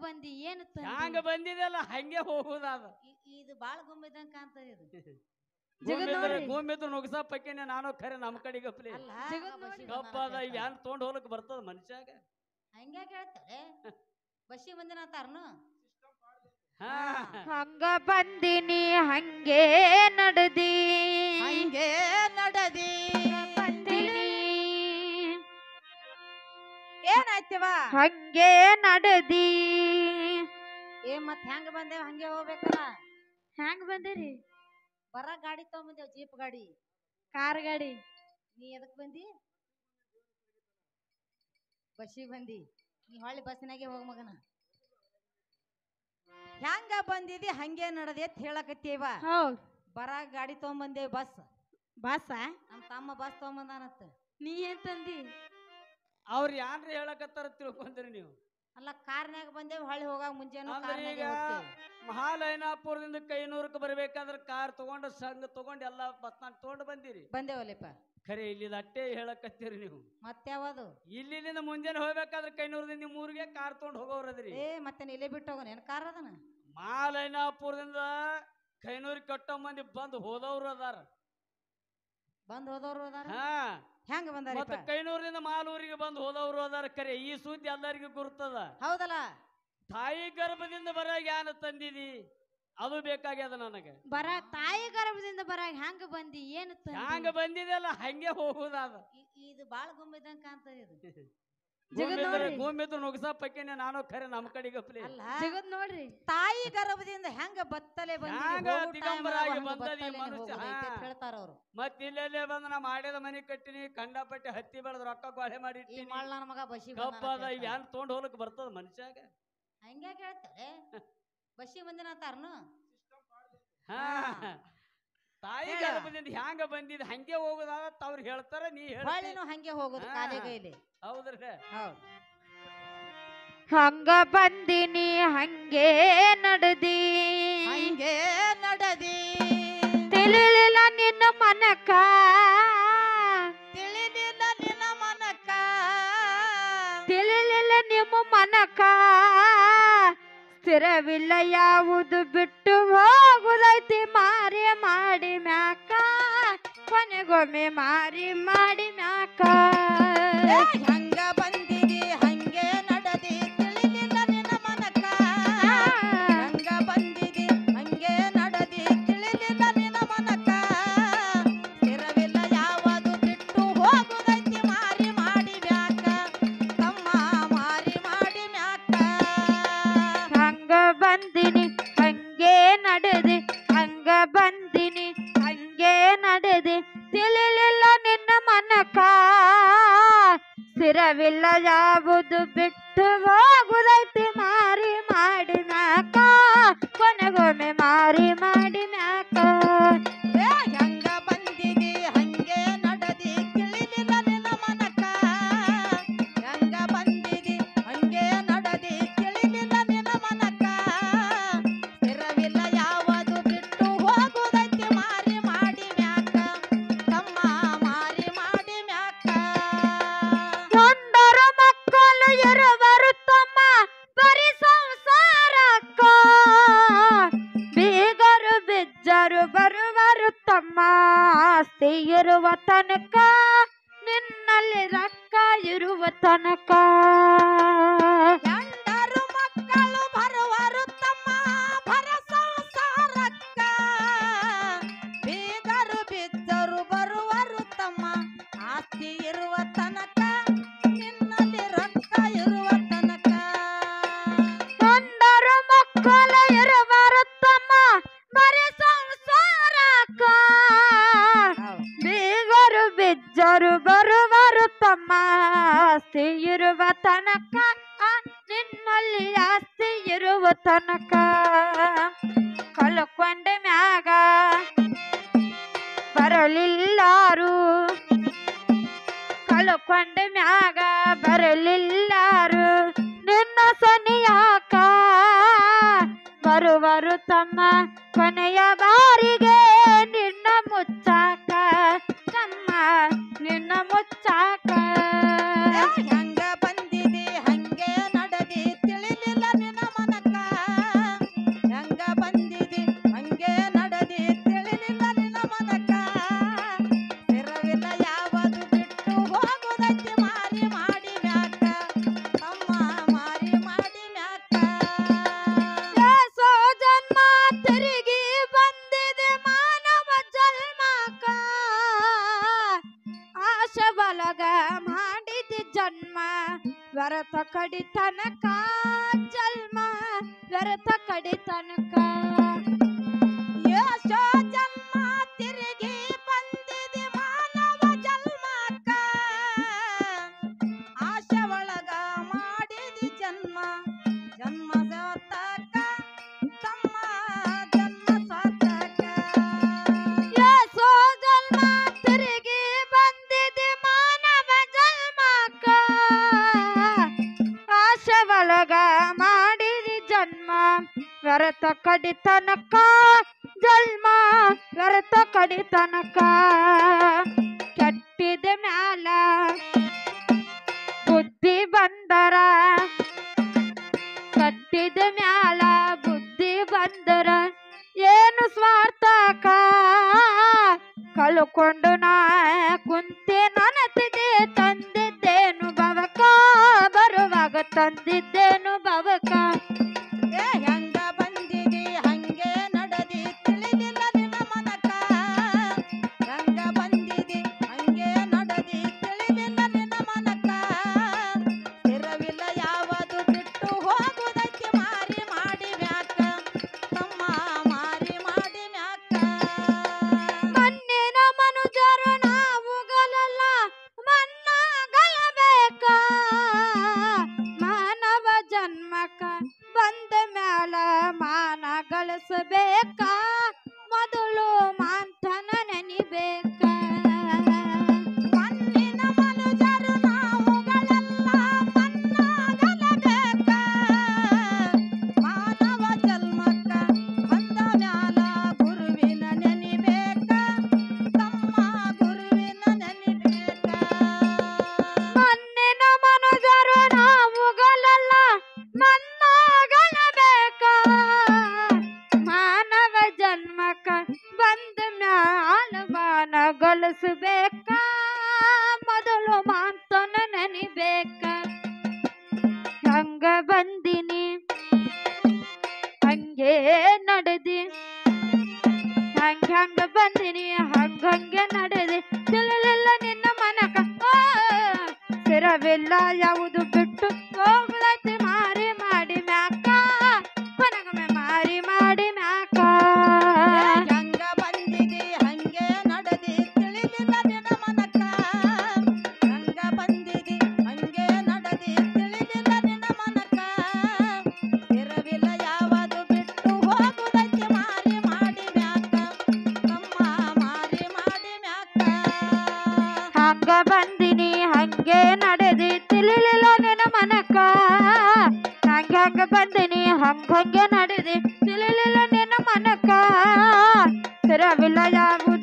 ಬಂದಿ ಏನು ಹ್ಯಾಂಗ ಬಂದಿದೆಲ್ಲ ಹಂಗೆ ಹೋಗುದಾದ. ಇದು ಬಾಳ ಗುಮ್ಮಿದಂಗ ಕಾಣ್ತದ ಇದು. ಗುಮ್ಮಿದ್ರು ನುಗ್ಸ ಪಕ್ಕಿನ ನಾನು ಖರೆ ನಮ್ಮ ಕಡೆಗೆ ಗಪ್ಪಲಿ ಗಪ್ಪದ ಏನ್ ತೊಗೊಂಡ್ ಹೋಗ್ಲಕ್ ಬರ್ತದ ಮನುಷ್ಯಾಗ. ಹಂಗ್ಯಾಕ ಹೇಳ್ತಾರೆ ಬಸ್ಸಿ ಬಂದಿನ ಅಂತಾರನು. ಹಂಗ ಬಂದಿನಿ ಹಂಗೆ ನಡದಿ ಹಂಗೆ ನಡದಿ ಬಂದಿನಿ ಏನಾಯ್ತಿವ ಹಂಗೆ ನಡದಿ. ಮತ್ ಹೆಂಗ ಬಂದೇವ್ ಹಂಗೆ ಹೋಗ್ಬೇಕಲ್ಲ. ಹೆಂಗ್ ಬಂದಿರಿ? ಬರ ಗಾಡಿ ತಗೊಂಬಂದೇವ್, ಜೀಪ್ ಗಾಡಿ, ಕಾರ್ ಗಾಡಿ. ನೀ ಎದಕ್ ಬಂದಿ? ಬಸ್ಸಿಗೆ ಬಂದಿ. ನೀ ಹೊಳ್ಳಿ ಬಸ್ಸಿನಾಗೆ ಹೋಗ ಮಗನ. ಹೆಂಗ ಬಂದಿದಿ ಹಂಗೆ ನಡದಿ ಅಂತ ಹೇಳಕತ್ತೀವ. ಹೌದ್. ಬರ ಗಾಡಿ ತಗೊಂಬಂದೇವ್, ಬಸ್. ಬಸ್ ನಮ್ಮ ತಮ್ಮ ಬಸ್ ತಗೊಂಬಂದಾನತ್ತ. ನೀ ಏನ್ ತಂದಿ? ಅವ್ರ ಯಾನ್ರಿ ಹೇಳಕತ್ತಾರ ತಿಳ್ಕೊಂಡ್ರಿ ನೀವು? ಅಲ್ಲ ಕಾರ್ನ್ಯಾಗ ಬಂದೇವ್, ಹೊಳ್ಳಿ ಹೋಗಾಗ ಮುಂಜಾನೆ ಈಗ ಮಹಾಲಯನಾಪುರದಿಂದ ಕೈನೂರಕ್ಕೆ ಬರ್ಬೇಕಾದ್ರೆ ಕಾರ್ ತಗೊಂಡು ಸಂಘ ತಗೊಂಡು ಎಲ್ಲ ಬಸ್ ತಗೊಂಡು ಬಂದಿರಿ. ಬಂದೇವಲ್ಲಪ್ಪ. ಖರೆ ಇಲ್ಲಿ ಅಟ್ಟೆ ಹೇಳಕತ್ತೀರಿ ನೀವು. ಮತ್ತೆ ಯಾವುದು? ಇಲ್ಲಿಂದ ಮುಂಜಾನೆ ಹೋಗ್ಬೇಕಾದ್ರೆ ಕೈನೂರದಿಂದ ನಿಮ್ಮ ಊರಿಗೆ ಕಾರ್ ತಗೊಂಡು ಹೋಗೋರದ್ರಿ. ಮತ್ತೆ ಇಲ್ಲೇ ಬಿಟ್ಟು ಹೋಗೋಣ ಏನ್ ಕಾರ್ ಅದನ? ಮಹಾಲಯನಾಪುರದಿಂದ ಕೈನೂರಿಗೆ ಕಟ್ಟ ಮಂದಿ ಬಂದು ಹೋದವ್ರು ಅದಾರ. ಬಂದ್ ಹೋದವ್ರು ಅದಾರ. ಹೆಂಗ ಬಂದಾರ? ಮತ್ತೆ ಕೈನೂರಿಂದ ಮಾಲೂರಿಗೆ ಬಂದು ಹೋದವ್ರು ಅದಾರ. ಖರೆ ಈ ಸುದ್ದಿ ಎಲ್ಲರಿಗೂ ಗುರುತದ. ಹೌದಲ್ಲ? ತಾಯಿ ಗರ್ಭದಿಂದ ಬರಾಗ ಯಾನ ತಂದಿದಿ ಅದು ಬೇಕಾಗ್ಯದ ನನಗೆ. ಬರ ತಾಯಿ ಗರ್ಭದಿಂದ ಬರಾಗ ಹೆಂಗ ಬಂದಿ ಏನು ಹ್ಯಾಂಗ ಬಂದಿದೆಲ್ಲ ಹಂಗೆ ಹೋಗುದಾದ. ಇದು ಬಾಳ ಗುಮ್ಮಿದಂಗ ಕಾಣ್ತದ ಇದು. ಗುಮ್ಮಿದ್ರು ನುಗ್ಸ ಪಕ್ಕಿನ ನಾನು ಖರೆ ನಮ್ಮ ಕಡೆಗೆ ಗಪ್ಪಲಿ ಜಗತ್ ನೋಡ್ರಿ. ತಾಯಿ ಗರ್ಭದಿಂದ ಹೆಂಗ ಬತ್ತಲೆ ದಿಗಂಬರಾಗಿ ಬಂದದಿ ಮನುಷ್ಯ ಹೇಳ್ತಾರ ಅವ್ರು. ಮತ್ ಇಲ್ಲೆಲ್ಲೇ ಬಂದ ನಾ ಮಾಡಿದ ಮನಿ ಕಟ್ಟಿನಿ, ಕಂಡಪಟ್ಟೆ ಹತ್ತಿ ಬೆಳೆದ ರೊಕ್ಕ ಗೋಳೆ ಮಾಡಿಟ್ಟಿನಿ. ನನ್ನ ಮಗ ಬಸ್ಸಿ ಕಪ್ಪದ ಏನ್ ತೊಗೊಂಡ್ ಹೋಗ್ಲಕ್ ಬರ್ತದ ಮನುಷ್ಯಾಗ. ಹಂಗ್ಯಾಕ ಹೇಳ್ತಾರೆ ಬಸ್ಸಿ ಬಂದಿನ ಅಂತಾರನು. ತಾಯಿ ಗರ್ಭದಿಂದ ಹ್ಯಾಂಗ ಬಂದಿದ್ ಹಂಗೆ ಹೋಗುದಾದ ಅವ್ರು ಹೇಳ್ತಾರ. ನೀ ಹೇಳಿನು ಹಂಗೆ ಹೋಗುದು ಕಾಲೇ ಗೈಲಿ. ಹೌದ್ರಿ. ಹೌದು. ಹಂಗ ಬಂದಿನಿ ಹಂಗೆ ನಡದಿ ಹಂಗೆ ನಡದಿ. ತಿಳಿಲಿಲ್ಲ ನಿನ್ನ ಮನಕ, ತಿಳಿಲಿಲ್ಲ ನಿನ್ನ ಮನಕ, ತಿಳಿಲಿಲ್ಲ ನಿಮ್ಮ ಮನಕ. ಸ್ಥಿರವಿಲ್ಲ ಯಾವುದು ಬಿಟ್ಟು ಹೋಗುದೈತಿ ಮಾರಿ ಮಾಡಿ ಮ್ಯಾಕ, ಕೊನೆಗೊಮ್ಮೆ ಮಾರಿ ಮಾಡಿ ಮ್ಯಾಕ. ಹಂಗ ಬಂದಿದಿ ಹಂಗೆ ನಡದಿ ತಿಳಿಲಿಲ್ಲ ನಿನ್ನ ಮನಕ. ಹಂಗ ಬಂದಿದಿ ಹಂಗೆ ನಡದಿ ತಿಳಿಲಿಲ್ಲ ನಿನ್ನ ಮನಕ. ಸ್ಥಿರವಿಲ್ಲ ಯಾವುದು ಬಿಟ್ಟು ಹೋಗುದೈತಿ ಮಾರಿ ಮಾಡಿ ಮ್ಯಾಕ, ತಮ್ಮ ಮಾರಿ ಮಾಡಿ ಮ್ಯಾಕ. ಹಂಗ ಬಂದಿನಿ ಹಂಗೆ ನಡೆದಿ, ಹಂಗ ಬಂದಿನಿ ಹಂಗೆ ನಡೆದಿ ತಿಳಿಲಿಲ್ಲ ನಿನ್ನ ಮನಕ. ಸ್ಥಿರವಿಲ್ಲ ಯಾವುದು ಬಿಟ್ಟು ಹೋಗುದೈತಿ ಮಾರಿ ಮಾಡಿ ಮ್ಯಾಕ, ಕೊನೆಗೊಮ್ಮೆ ಮಾರಿ ಮಾಡಿ ಮ್ಯಾಕ. ಹಂಗ ಬಂದಿದಿ ಹಂಗೆ ನಡದಿ ತಿಳಿಲಿಲ್ಲ ನಿನ್ನ ಮನಕ. ಹಂಗ ಬಂದಿದಿ ಹಂಗೆ ನಡದಿ ತಿಳಿಲಿಲ್ಲ ನಿನ್ನ ಮನಕ. ಸ್ಥಿರವಿಲ್ಲ ಯಾವುದು ಬಿಟ್ಟು ಹೋಗುದೈತಿ ಮಾರಿ ಮಾಡಿ ಮ್ಯಾಕ, ತಮ್ಮ ಮಾರಿ ಮಾಡಿ ಮ್ಯಾಕ. ಗಂಡರು ಮಕ್ಕಳು ಇರುವರು ತಮ್ಮ ಬರೀ ಸಂಸಾರಕ್ಕ, ಬೀಗರು ಬಿಜ್ಜರು ಬರುವರು ತಮ್ಮ ಆಸ್ತಿ ಇರುವ ತನಕ, ನಿನ್ನಲ್ಲಿ ರೊಕ್ಕ ಇರುವ ತನಕ. ಗಂಡರು ಮಕ್ಕಳು ಬರುವರು ತಮ್ಮ ಭರ ಸಂಸಾರಕ್ಕ, ಬೀಗರು ಬಿದ್ದರು ಬರುವರು ತಮ್ಮ ಆಸ್ತಿ ಇರುವ ತನಕ, ನಿನ್ನಲ್ಲಿ ರೊಕ್ಕ ಇರುವ ತನಕ. ಗಂಡರು ಮಕ್ಕಳು ಇರುವರು ತಮ್ಮ ಬರೀ ಸಂಸಾರಕ್ಕ, ಬೀಗರು ಬಿಜ್ಜರು ಬರುವರು ತಮ್ಮ ಆಸ್ತಿ ಇರುವ ತನಕ, ನಿನ್ನಲ್ಲಿ ಆಸ್ತಿ ಇರುವ ತನಕ. ಕಳ್ಕೊಂಡ ಮ್ಯಾಗ ಬರಲಿಲ್ಲಾರು, ಕಳ್ಕೊಂಡ ಮ್ಯಾಗ ಬರಲಿಲ್ಲಾರು ನಿನ್ನ ಸನಿಯಾಕ, ಬರುವರು ತಮ್ಮ ಕೊನೆಯ ಬಾರಿಗೆ ನಿನ್ನ ಮುಚ್ಚಾಕ, ತಮ್ಮ ನಿನ್ನ ಮುಚ್ಚಾಕ. ಹಂಗ ಬಂದಿದಿ ಹಂಗೆ ನಡದಿ ತಿಳಿಲಿಲ್ಲ ನಿನ್ನ ಕಡಿತನಕ ಜನ್ಮ ವ್ಯರ್ಥ ಕಡಿತನಕ ಎಷ್ಟೋ ಜನ್ಮ ತಿರುಗಿ ಬಂದಿದೆ ಮಾನವ ಜನ್ಮಕ್ಕ ಆಶೆ ಒಳಗ ಮಾಡಿದಿ ಜನ್ಮ ಜನ್ಮ ಸಾರ್ಥಕ ತಮ್ಮ ಜನ್ಮ ಸಾರ್ಥಕ ಎಷ್ಟೋ ಜನ್ಮ ತಿರುಗಿ ಬಂದಿದೆ ಮಾನವ ಜನ್ಮಕ್ಕ ಆಶೆ ಒಳಗ ಮಾಡಿದಿ ಜನ್ಮ ವ್ಯರ್ಥ ಕಡಿತನಕ ಜನ್ಮ ವ್ಯರ್ಥ ಕಡಿತನಕ ಕೆಟ್ಟಿದ ಮ್ಯಾಲ ಬುದ್ಧಿ ಬಂದರ ಕಟ್ಟಿದ ಮ್ಯಾಲ ಬುದ್ಧಿ ಬಂದರ ಏನು ಸ್ವಾರ್ಥಕ ಕಳ್ಕೊಂಡು ನಾ ಕುಂತೆ ನನತಿದೆ ತಂದಿದ್ದೇನು ಭವಕ ಬರುವಾಗ ತಂದಿದ್ದೇನು ಭವಕ ಹೆಂಗ ಬಂದಿದಿ ಹಂಗೆ ನಡದಿ ತಿಳಿದಿಲ್ಲ ನಿನ್ನ ಮನಕ ಹೆಂಗ ಬಂದಿದಿ ಹಂಗೆ ನಡದಿ ತಿಳಿದಿಲ್ಲ ನಿನ್ನ ಮನಕ ಸ್ಥಿರವಿಲ್ಲ ಯಾವುದು ಬಿಟ್ಟು ಹೋಗುದಕ್ಕೆ ಮಾರಿ ಮಾಡಿ ಮ್ಯಾಕ ತಮ್ಮ ಮಾರಿ ಮಾಡಿ ಮ್ಯಾಕ ಮಣ್ಣಿನ ಮನುಜರು ನಾವುಗಳೆಲ್ಲ ಮಣ್ಣಾಗಲಬೇಕ ಮಾನವ ಜನ್ಮಕ ಬಂದ ಮ್ಯಾಲ ಮಾನ ಗಳಿಸಬೇಕ ಮೊದಲು ಮಾಂತನ ನೆನಿಬೇಕ ಮಣ್ಣಿನ ಮನುಜರು ನಾವುಗಳೆಲ್ಲ ಮಣ್ಣಾಗಲಬೇಕ ಮಾನವ ಜನ್ಮಕ್ಕ ಬಂದ ಮ್ಯಾಲ ಗುರುವಿನ ನೆನಿಬೇಕ ತಮ್ಮ ಗುರುವಿನ ನೆನಿಬೇಕ ಮಣ್ಣಿನ ಮನುಜರು ನಾವುಗಳೆಲ್ಲ ಮಣ್ಣಾಗಲಬೇಕ ಮಾನವ ಜನ್ಮಕ ಬಂದ ಮ್ಯಾಲ ಮಾನ ಗಳಿಸಬೇಕ ಮೊದಲು ಮಾತನ ನೆನಿಬೇಕ ಹಂಗ ಬಂದಿನಿ ಹಂಗೆ ನಡೆದಿ ಹಂಗ ಬಂದಿನಿ ಹಂಗೆ ನಡೆದಿ ತಿಳಿಲಿಲ್ಲ ನಿನ್ನ ಮನಕ ಸ್ಥಿರವಿಲ್ಲ ಯಾವುದು ಬಿಟ್ಟು ಹೋಗ್ಲೈತಿ ಮಾರಿ ಮಾಡಿ ಮ್ಯಾಕ ಕೊನಗೊಮ್ಮೆ ಮಾರಿ ಮಾಡಿ ಮ್ಯಾಕ ಹೆಂಗ ಬಂದಿದಿ ಹಂಗೆ ನಡದಿ ತಿಳಿಲಿಲ್ಲ ನಿನ್ನ ಮನಕ ಹೆಂಗ ಬಂದಿದಿ ಹಂಗೆ ನಡದಿ ತಿಳಿಲಿಲ್ಲ ನಿನ್ನ ಮನಕ ಇರವಿಲ್ಲ ಯಾವುದು ಬಿಟ್ಟು ಹೋಗುದಕ್ಕೆ ಮಾರಿ ಮಾಡಿ ಮ್ಯಾಕ ತಮ್ಮ ಮಾರಿ ಮಾಡಿ ಮ್ಯಾಕ ಹಂಗ ಬಂದಿನಿ ಹಂಗೆ ನಡೆದಿ ತಿಳಿಲಿಲ್ಲ ನಿನ್ನ ಮನಕ ಹಂಗ ಬಂದಿನಿ ಹಂಗೆ ನಡೆದಿ ತಿಳಿಲಿಲ್ಲ ನಿನ್ನ ಮನಕ ಸ್ಥಿರವಿಲ್ಲ ಯಾವ